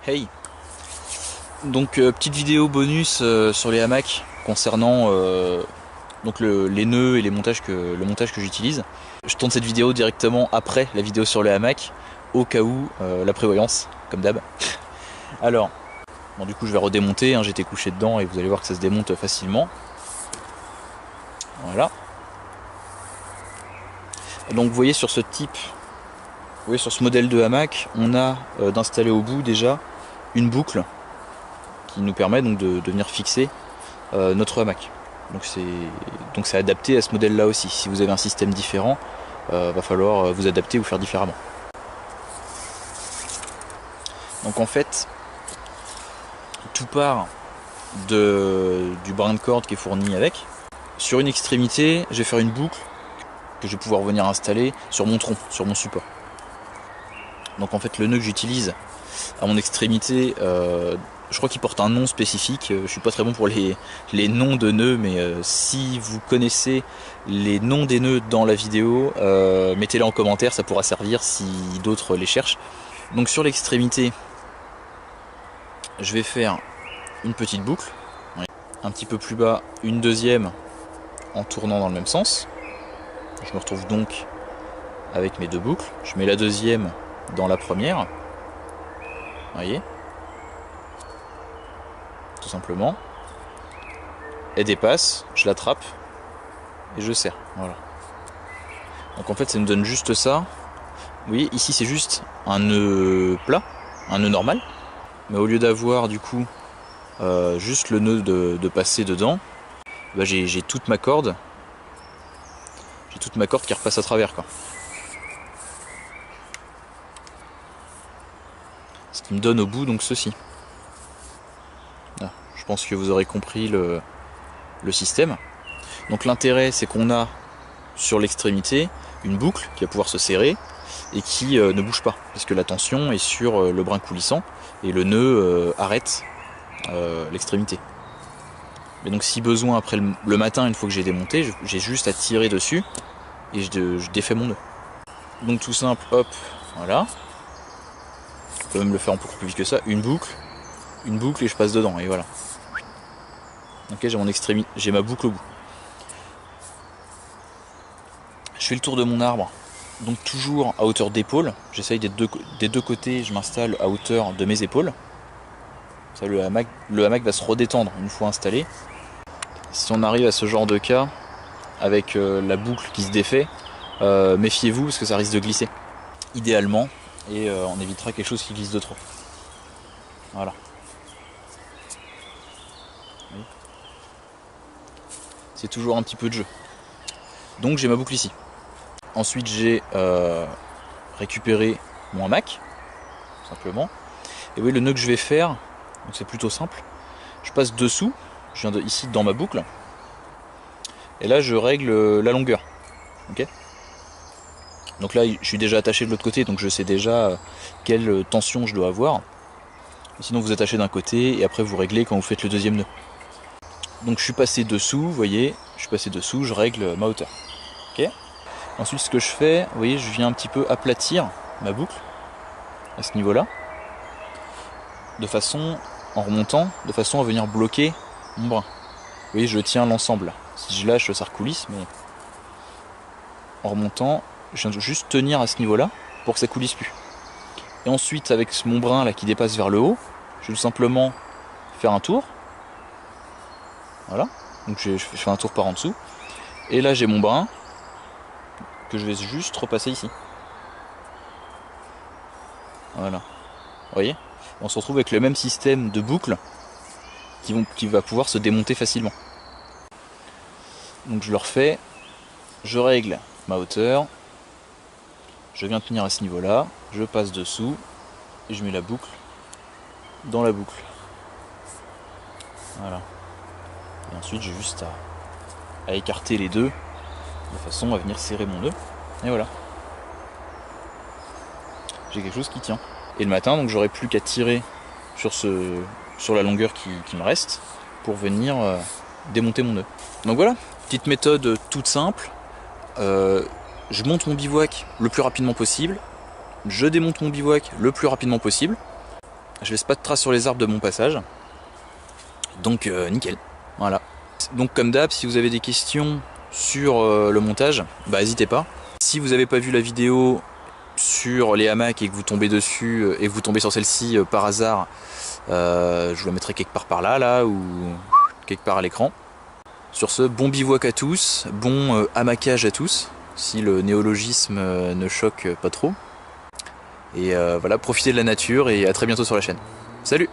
Hey. Donc petite vidéo bonus sur les hamacs concernant donc les nœuds et le montage que j'utilise. Je tourne cette vidéo directement après la vidéo sur les hamacs, au cas où la prévoyance, comme d'hab. Alors, bon, du coup je vais redémonter, hein, j'étais couché dedans et vous allez voir que ça se démonte facilement. Voilà. Donc vous voyez sur ce type, vous voyez sur ce modèle de hamac, on a d'installer au bout déjà une boucle qui nous permet donc de venir fixer notre hamac. Donc c'est adapté à ce modèle là aussi. Si vous avez un système différent, va falloir vous adapter ou faire différemment. Donc en fait, tout part du brin de corde qui est fourni avec. Sur une extrémité, je vais faire une boucle que je vais pouvoir venir installer sur mon tronc, sur mon support. Donc en fait le nœud que j'utilise à mon extrémité, je crois qu'il porte un nom spécifique. Je suis pas très bon pour les noms de nœuds, mais si vous connaissez les noms des nœuds dans la vidéo, mettez-les en commentaire, ça pourra servir si d'autres les cherchent. Donc sur l'extrémité, je vais faire une petite boucle, un petit peu plus bas une deuxième en tournant dans le même sens. Je me retrouve donc avec mes deux boucles. Je mets la deuxième dans la première, vous voyez, tout simplement. Elle dépasse, je l'attrape et je serre. Voilà. Donc en fait ça me donne juste ça. Vous voyez, ici c'est juste un nœud plat, un nœud normal, mais au lieu d'avoir du coup juste le nœud de passer dedans, bah, j'ai toute ma corde. J'ai toute ma corde qui repasse à travers, quoi. Ce qui me donne au bout donc ceci. Là, je pense que vous aurez compris le système. Donc l'intérêt c'est qu'on a sur l'extrémité une boucle qui va pouvoir se serrer et qui ne bouge pas, parce que la tension est sur le brin coulissant et le nœud arrête l'extrémité. Mais donc si besoin après le matin, une fois que j'ai démonté, j'ai juste à tirer dessus et je défais mon nœud. Donc tout simple, hop, voilà. Je peux même le faire un peu plus vite que ça, une boucle et je passe dedans, et voilà. Ok, j'ai mon extrémité, j'ai ma boucle au bout. Je fais le tour de mon arbre, donc toujours à hauteur d'épaule. J'essaye des deux côtés, je m'installe à hauteur de mes épaules. Ça, le hamac va se redétendre une fois installé. Si on arrive à ce genre de cas, avec la boucle qui se défait, méfiez-vous parce que ça risque de glisser. Idéalement, et on évitera quelque chose qui glisse de trop. Voilà. C'est toujours un petit peu de jeu. Donc j'ai ma boucle ici. Ensuite j'ai récupéré mon hamac, simplement. Et oui, le nœud que je vais faire, c'est plutôt simple. Je passe dessous, je viens ici dans ma boucle. Et là je règle la longueur. Ok. Donc là je suis déjà attaché de l'autre côté, donc je sais déjà quelle tension je dois avoir. Sinon vous attachez d'un côté et après vous réglez quand vous faites le deuxième nœud. Donc je suis passé dessous, vous voyez, je suis passé dessous, je règle ma hauteur. Ok. Ensuite ce que je fais, vous voyez, je viens un petit peu aplatir ma boucle à ce niveau-là, en remontant, de façon à venir bloquer mon brin. Vous voyez, je tiens l'ensemble. Si je lâche, ça recoulisse, mais en remontant, je viens juste tenir à ce niveau-là pour que ça coulisse plus. Et ensuite, avec mon brin là qui dépasse vers le haut, je vais tout simplement faire un tour. Voilà, donc je fais un tour par en dessous. Et là, j'ai mon brin que je vais juste repasser ici. Voilà, vous voyez, on se retrouve avec le même système de boucles qui va pouvoir se démonter facilement. Donc je le refais, je règle ma hauteur, je viens tenir à ce niveau là, je passe dessous et je mets la boucle dans la boucle. Voilà. Et ensuite j'ai juste à écarter les deux de façon à venir serrer mon nœud. Et voilà. J'ai quelque chose qui tient. Et le matin, donc j'aurai plus qu'à tirer sur la longueur qui me reste pour venir démonter mon nœud. Donc voilà, petite méthode toute simple. Je monte mon bivouac le plus rapidement possible. Je démonte mon bivouac le plus rapidement possible. Je laisse pas de traces sur les arbres de mon passage. Donc nickel. Voilà. Donc comme d'hab, si vous avez des questions sur le montage, bah n'hésitez pas. Si vous n'avez pas vu la vidéo sur les hamacs et que vous tombez dessus et que vous tombez sur celle-ci par hasard, je vous la mettrai quelque part par là ou quelque part à l'écran. Sur ce, bon bivouac à tous, bon hamacage à tous, si le néologisme ne choque pas trop. Et voilà, profitez de la nature et à très bientôt sur la chaîne. Salut!